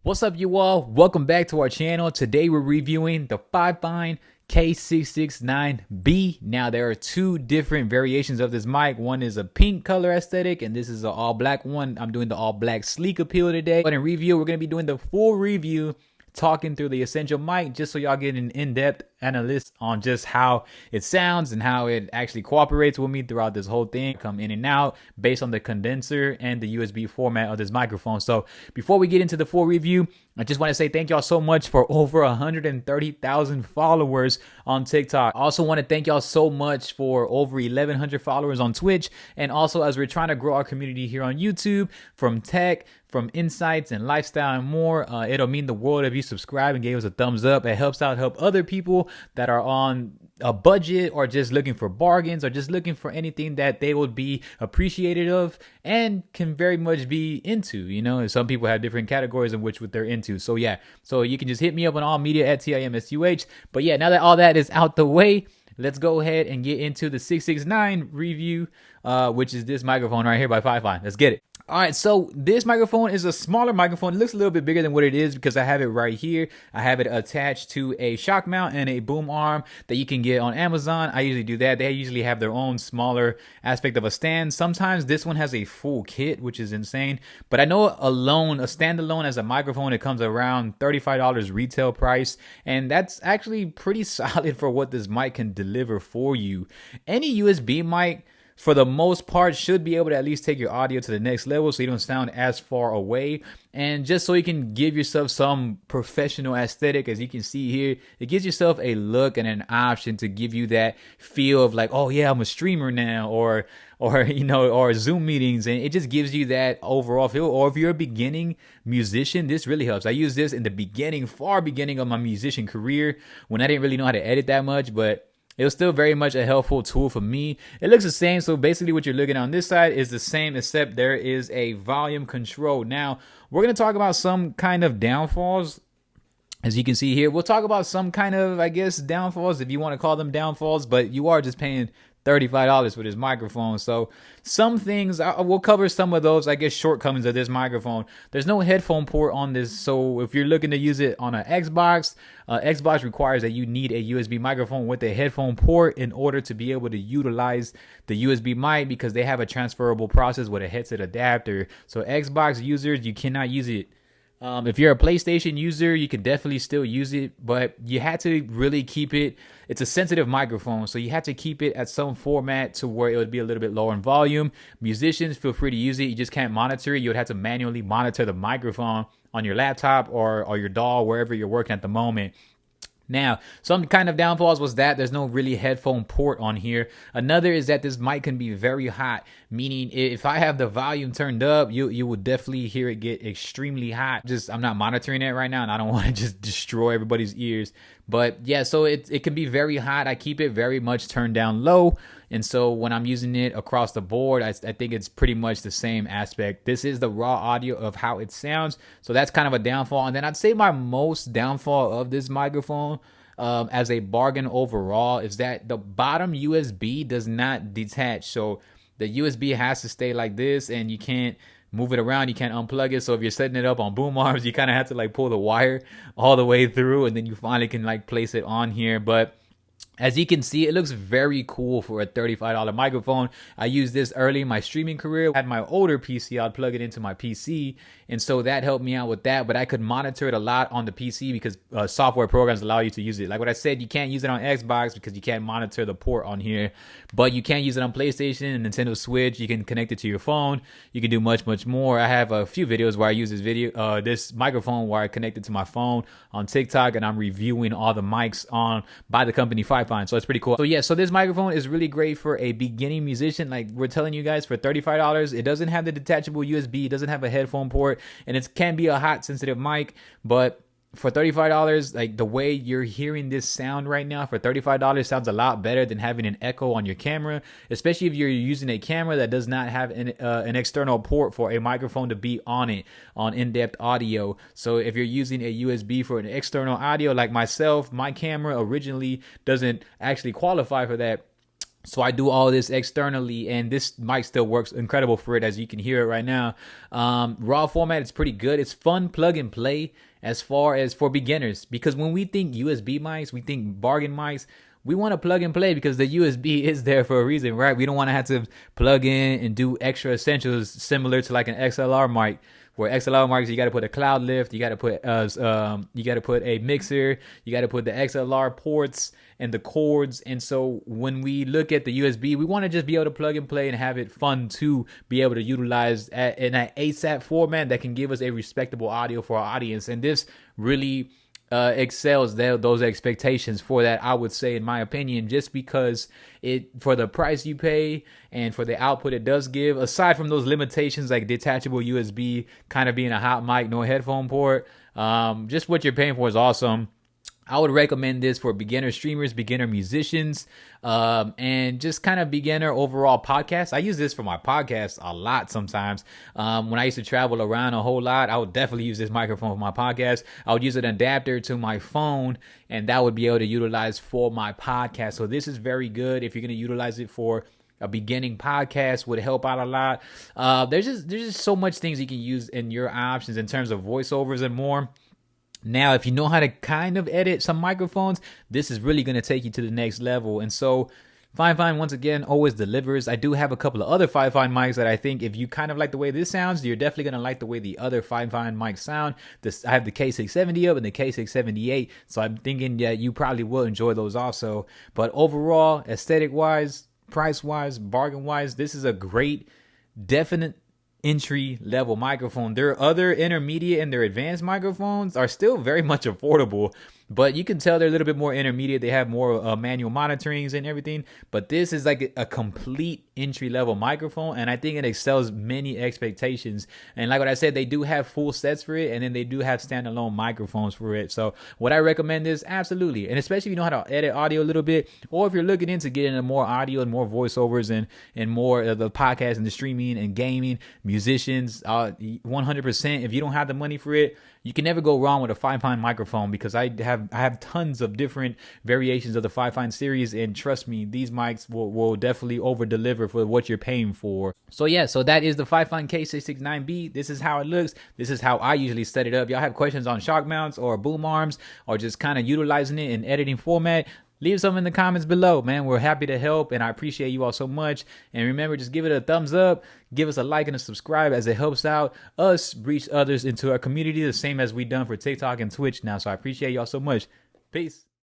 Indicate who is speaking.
Speaker 1: What's up, you all? Welcome back to our channel. Today we're reviewing the Fifine k669b. Now there are two different variations of this mic. One is a pink color aesthetic and this is an all black one. I'm doing the all black sleek appeal today. But in review, we're going to be doing the full review, talking through the essential mic just so y'all get an in-depth analysis on just how it sounds and how it actually cooperates with me throughout this whole thing, come in and out based on the condenser and the USB format of this microphone. So before we get into the full review, I just want to say thank y'all so much for over 130,000 followers on TikTok. I also want to thank y'all so much for over 1,100 followers on Twitch. And also, as we're trying to grow our community here on YouTube, from tech, from insights and lifestyle and more, it'll mean the world if you subscribe and gave us a thumbs up. It helps help other people that are on a budget or just looking for bargains or just looking for anything that they would be appreciated of and can very much be into. You know, some people have different categories in which what they're into. So yeah, so you can just hit me up on all media at TIMSUH. But yeah, now that all that is out the way, let's go ahead and get into the 669 review, which is this microphone right here by Fifine. Let's get it. All right, so this microphone is a smaller microphone. It looks a little bit bigger than what it is because I have it right here. I have it attached to a shock mount and a boom arm that you can get on Amazon. I usually do that. They usually have their own smaller aspect of a stand. Sometimes this one has a full kit, which is insane. But I know a standalone as a microphone, it comes around $35 retail price. And that's actually pretty solid for what this mic can deliver for you. Any USB mic, for the most part, should be able to at least take your audio to the next level so you don't sound as far away. And just so you can give yourself some professional aesthetic, as you can see here, it gives yourself a look and an option to give you that feel of like, oh yeah, I'm a streamer now, or you know, or Zoom meetings, and it just gives you that overall feel. Or if you're a beginning musician, this really helps. I use this in the beginning, far beginning of my musician career when I didn't really know how to edit that much, but it was still very much a helpful tool for me. It looks the same. So basically what you're looking on this side is the same, except there is a volume control. Now, we're going to talk about some kind of downfalls. As you can see here, we'll talk about some kind of, I guess, downfalls, if you want to call them downfalls, but you are just paying $35 for this microphone. So some things, we'll cover some of those, I guess, shortcomings of this microphone. There's no headphone port on this. So if you're looking to use it on an Xbox, Xbox requires that you need a USB microphone with a headphone port in order to be able to utilize the USB mic, because they have a transferable process with a headset adapter. So Xbox users, you cannot use it. If you're a PlayStation user, you can definitely still use it, but you had to really keep it. It's a sensitive microphone, so you have to keep it at some format to where it would be a little bit lower in volume. Musicians, feel free to use it. You just can't monitor it. You would have to manually monitor the microphone on your laptop or your DAW, wherever you're working at the moment. Now, some kind of downfalls was that there's no really headphone port on here. Another is that this mic can be very hot, meaning if I have the volume turned up, you will definitely hear it get extremely hot. I'm not monitoring it right now, and I don't want to just destroy everybody's ears. But yeah, so it can be very hot. I keep it very much turned down low. And so when I'm using it across the board, I think it's pretty much the same aspect. This is the raw audio of how it sounds. So that's kind of a downfall. And then I'd say my most downfall of this microphone, as a bargain overall, is that the bottom USB does not detach. So the USB has to stay like this, and you can't move it around. You can't unplug it. So if you're setting it up on boom arms, you kind of have to like pull the wire all the way through, and then you finally can like place it on here. But as you can see, it looks very cool for a $35 microphone. I used this early in my streaming career. I had my older PC, I'd plug it into my PC, and so that helped me out with that. But I could monitor it a lot on the PC because software programs allow you to use it. Like what I said, you can't use it on Xbox because you can't monitor the port on here, but you can use it on PlayStation and Nintendo Switch. You can connect it to your phone. You can do much more. I have a few videos where I use this microphone where I connect it to my phone on TikTok, and I'm reviewing all the mics by the company Fifine. So it's pretty cool. So yeah, so this microphone is really great for a beginning musician. Like we're telling you guys, for $35, it doesn't have the detachable USB, it doesn't have a headphone port, and it can be a hot sensitive mic. But for $35, like the way you're hearing this sound right now, for $35 sounds a lot better than having an echo on your camera, especially if you're using a camera that does not have an external port for a microphone to be on it on in-depth audio. So if you're using a USB for an external audio, like myself, my camera originally doesn't actually qualify for that. So I do all this externally, and this mic still works incredible for it, as you can hear it right now. Raw format, it's pretty good. It's fun plug and play as far as for beginners, because when we think USB mics, we think bargain mics. We want to plug and play because the USB is there for a reason, right? We don't want to have to plug in and do extra essentials similar to like an XLR mic. Where XLR mics, you got to put a cloud lift, you got to put a mixer, you got to put the XLR ports and the cords. And so when we look at the USB, we want to just be able to plug and play and have it fun to be able to utilize in an ASAP format that can give us a respectable audio for our audience. And this really excels those expectations for that, I would say, in my opinion, just because it, for the price you pay and for the output it does give, aside from those limitations like detachable USB kind of being a hot mic, no headphone port, just what you're paying for is awesome. I would recommend this for beginner streamers, beginner musicians, and just kind of beginner overall podcasts. I use this for my podcast a lot sometimes. When I used to travel around a whole lot, I would definitely use this microphone for my podcast. I would use an adapter to my phone, and that would be able to utilize for my podcast. So this is very good if you're going to utilize it for a beginning podcast. Would help out a lot. There's just so much things you can use in your options in terms of voiceovers and more. Now, if you know how to kind of edit some microphones, this is really going to take you to the next level. And so Fifine, once again, always delivers. I do have a couple of other Fifine mics that I think if you kind of like the way this sounds, you're definitely going to like the way the other Fifine mics sound. I have the k670 up and the k678, so I'm thinking that you probably will enjoy those also. But overall, aesthetic-wise, price-wise, bargain-wise, this is a great, definite entry level microphone. Their other intermediate and their advanced microphones are still very much affordable, but you can tell they're a little bit more intermediate. They have more manual monitorings and everything, but this is like a complete entry level microphone, and I think it excels many expectations. And like what I said, they do have full sets for it, and then they do have standalone microphones for it. So what I recommend is absolutely, and especially if you know how to edit audio a little bit, or if you're looking into getting into more audio and more voiceovers and more of the podcast and the streaming and gaming, musicians, 100%. If you don't have the money for it, you can never go wrong with a Fifine microphone, because I have tons of different variations of the Fifine series, and trust me, these mics will definitely over deliver for what you're paying for. So yeah, so that is the Fifine k669b. This is how it looks. This is how I usually set it up. Y'all have questions on shock mounts or boom arms or just kind of utilizing it in editing format, leave some in the comments below, man. We're happy to help, and I appreciate you all so much. And remember, just give it a thumbs up, give us a like and a subscribe, as it helps out us reach others into our community, the same as we done for TikTok and Twitch now. So I appreciate y'all so much. Peace.